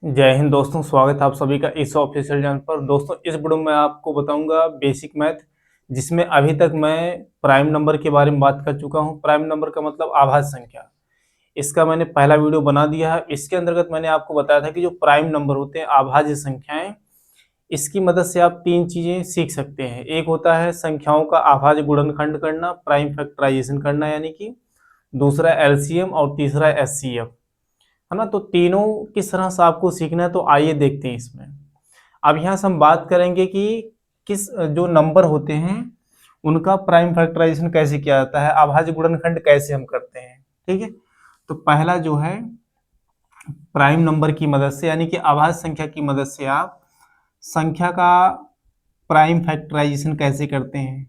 जय हिंद दोस्तों, स्वागत है आप सभी का इस ऑफिशियल चैनल पर। दोस्तों, इस वीडियो में आपको बताऊंगा बेसिक मैथ, जिसमें अभी तक मैं प्राइम नंबर के बारे में बात कर चुका हूं। प्राइम नंबर का मतलब आभाज्य संख्या, इसका मैंने पहला वीडियो बना दिया है। इसके अंतर्गत मैंने आपको बताया था कि जो प्राइम नंबर होते हैं, आभाज्य संख्याएं, इसकी मदद से आप तीन चीजें सीख सकते हैं। एक होता है संख्याओं का अभाज्य गुणनखंड करना, प्राइम फैक्टराइजेशन करना यानी कि, दूसरा एलसीएम और तीसरा एचसीएफ, है ना। तो तीनों किस तरह से आपको सीखना है, तो आइए देखते हैं इसमें। अब यहाँ से हम बात करेंगे कि किस जो नंबर होते हैं उनका प्राइम फैक्टराइजेशन कैसे किया जाता है, अभाज्य गुणनखंड कैसे हम करते हैं। ठीक है, तो पहला जो है प्राइम नंबर की मदद से यानी कि अभाज्य संख्या की मदद से आप संख्या का प्राइम फैक्टराइजेशन कैसे करते हैं।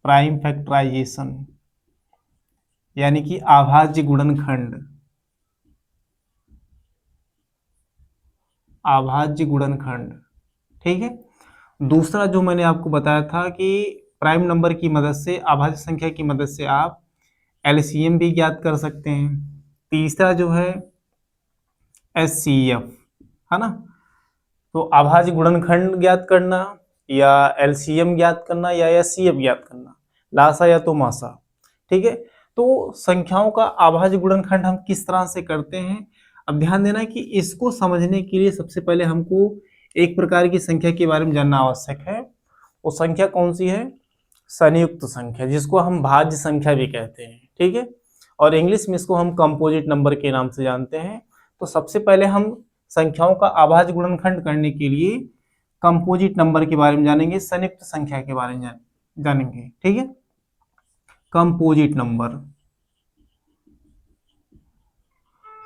प्राइम फैक्टराइजेशन यानी कि अभाज्य गुणनखंड, अभाज्य गुणनखंड। ठीक है, दूसरा जो मैंने आपको बताया था कि प्राइम नंबर की मदद से, अभाज्य संख्या की मदद से आप एलसीएम भी ज्ञात कर सकते हैं। तीसरा जो है एचसीएफ, है ना। तो अभाज्य गुणनखंड ज्ञात करना या एलसीएम ज्ञात करना या एचसीएफ ज्ञात करना, लासा या तो मासा। ठीक है, तो संख्याओं का अभाज्य गुणनखंड हम किस तरह से करते हैं। अब ध्यान देना कि इसको समझने के लिए सबसे पहले हमको एक प्रकार की संख्या के बारे में जानना आवश्यक है। वो संख्या कौन सी है? संयुक्त संख्या, जिसको हम भाज्य संख्या भी कहते हैं। ठीक है, और इंग्लिश में इसको हम कंपोजिट नंबर के नाम से जानते हैं। तो सबसे पहले हम संख्याओं का अभाज्य गुणनखंड करने के लिए कंपोजिट नंबर के बारे में जानेंगे, संयुक्त संख्या के बारे में जानेंगे। ठीक है, कंपोजिट नंबर।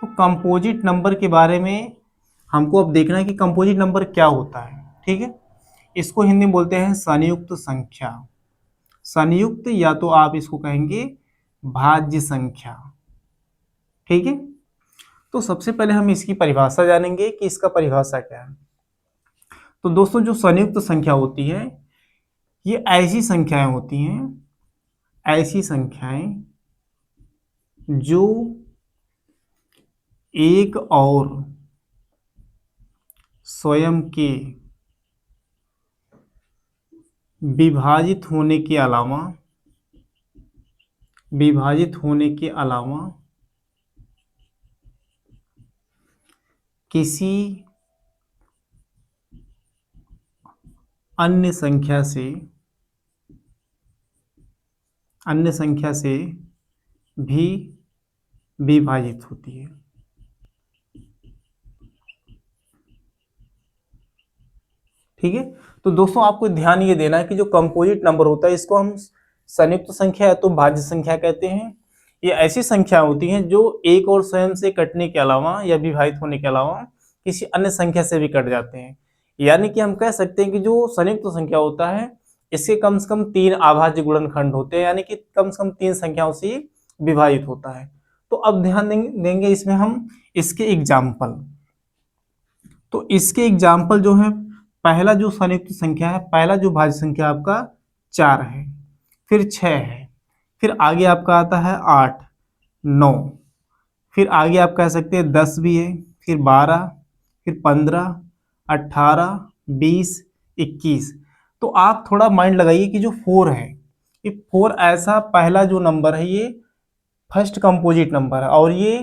तो कंपोजिट नंबर के बारे में हमको अब देखना है कि कंपोजिट नंबर क्या होता है। ठीक है, इसको हिंदी में बोलते हैं संयुक्त संख्या। संयुक्त या तो आप इसको कहेंगे भाज्य संख्या। ठीक है, तो सबसे पहले हम इसकी परिभाषा जानेंगे कि इसका परिभाषा क्या है। तो दोस्तों, जो संयुक्त संख्या होती है, ये ऐसी संख्याएं होती हैं, ऐसी संख्याएं जो एक और स्वयं के विभाजित होने के अलावा, विभाजित होने के अलावा किसी अन्य संख्या से, अन्य संख्या से भी विभाजित होती है। ठीक है, तो दोस्तों आपको ध्यान ये देना है कि जो कंपोजिट नंबर होता है, इसको हम संयुक्त संख्या या तो भाज्य संख्या कहते हैं। ये ऐसी संख्या होती हैं जो एक और स्वयं से कटने के अलावा या विभाजित होने के अलावा किसी अन्य संख्या से भी कट जाते हैं। यानी कि हम कह सकते हैं कि जो संयुक्त संख्या होता है, इसके कम से कम तीन अभाज्य गुणनखंड होते हैं, यानी कि कम से कम तीन संख्याओं से विभाजित होता है। तो अब ध्यान देंगे इसमें हम इसके एग्जाम्पल। तो इसके एग्जाम्पल जो है, पहला जो संयुक्त संख्या है, पहला जो भाज्य संख्या आपका 4 है, फिर 6 है, फिर आगे आपका आता है 8, 9, फिर आगे आप कह सकते हैं 10 भी है, फिर 12, फिर 15, 18, 20, 21। तो आप थोड़ा माइंड लगाइए कि जो 4 है, ये 4 ऐसा पहला जो नंबर है, ये फर्स्ट कंपोजिट नंबर है। और ये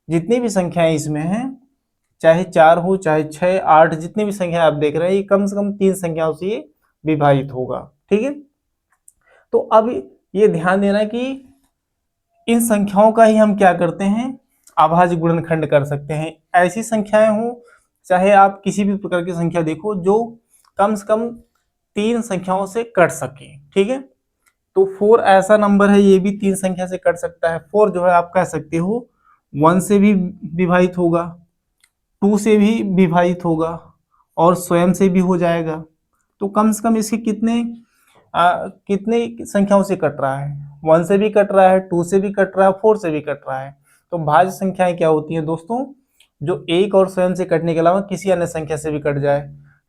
जितनी भी संख्याएं इसमें हैं, चाहे 4 हो, चाहे 6, 8, जितनी भी संख्या आप देख रहे हैं, ये कम से कम तीन संख्याओं से ये विभाजित होगा। ठीक है, तो अब ये ध्यान देना कि इन संख्याओं का ही हम क्या करते हैं, अभाज्य गुणनखंड कर सकते हैं। ऐसी संख्याएं हो, चाहे आप किसी भी प्रकार की संख्या देखो, जो कम से कम तीन संख्याओं से कट सके। ठीक है, तो 4 ऐसा नंबर है, ये भी तीन संख्या से कट सकता है। 4 जो है आप कह सकते हो 1 से भी विभाजित होगा, 2 से भी विभाजित होगा, और स्वयं से भी हो जाएगा। तो कम से कम इसके कितने संख्याओं से कट रहा है? 1 से भी कट रहा है, 2 से भी कट रहा है, 4 से भी कट रहा है। तो भाज्य संख्याएं क्या होती हैं दोस्तों? जो एक और स्वयं से कटने के अलावा किसी अन्य संख्या से भी कट जाए।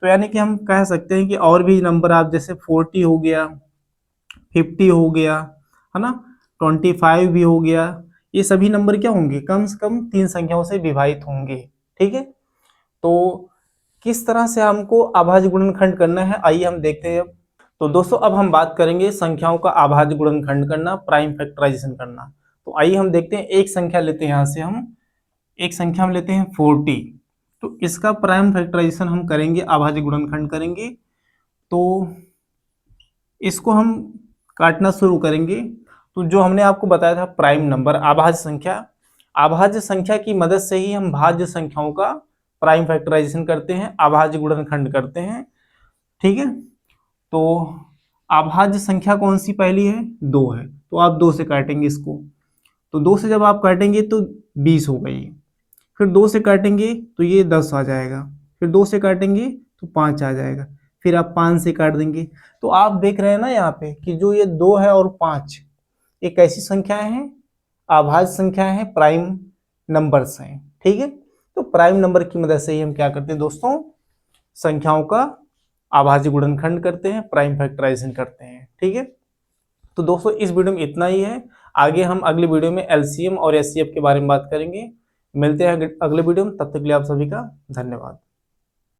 तो यानी कि हम कह सकते हैं कि और भी नंबर आप जैसे 40 हो गया, 50 हो गया, है ना, 25 भी हो गया, ये सभी नंबर क्या होंगे? कम से कम तीन संख्याओं से विभाजित होंगे। ठीक है, तो किस तरह से हमको अभाज्य गुणनखंड करना है, आइए हम देखते हैं अब। तो दोस्तों अब हम बात करेंगे संख्याओं का अभाज्य गुणनखंड करना, प्राइम फैक्टराइजेशन करना। तो आइए हम देखते हैं, एक संख्या लेते हैं, यहाँ से हम एक संख्या हम लेते हैं 40, तो इसका प्राइम फैक्टराइजेशन हम करेंगे, अभाज्य गुणनखंड करेंगे। तो इसको हम काटना शुरू करेंगे। तो जो हमने आपको बताया था प्राइम नंबर, अभाज्य संख्या की मदद से ही हम भाज्य संख्याओं का प्राइम फैक्टराइजेशन करते हैं, अभाज्य गुणनखंड करते हैं। ठीक है, तो अभाज्य संख्या कौन सी पहली है, 2 है, तो आप 2 से काटेंगे इसको। तो 2 से जब आप काटेंगे तो 20 हो गई, फिर 2 से काटेंगे तो ये 10 आ जाएगा, फिर 2 से काटेंगे तो 5 आ जाएगा, फिर आप 5 से काट देंगे। तो आप देख रहे हैं ना यहाँ पे कि जो ये 2 है और 5 एक ऐसी संख्याएं हैं, अभाज्य संख्याएं हैं, प्राइम नंबर्स हैं। ठीक है, तो प्राइम नंबर की मदद से ही हम क्या करते हैं दोस्तों, संख्याओं का अभाज्य गुणनखंड करते हैं, प्राइम फैक्टराइजेशन करते हैं। ठीक है, तो दोस्तों इस वीडियो में इतना ही है। आगे हम अगले वीडियो में एलसीएम और एचसीएफ के बारे में बात करेंगे। मिलते हैं अगले वीडियो में, तब तक के लिए आप सभी का धन्यवाद।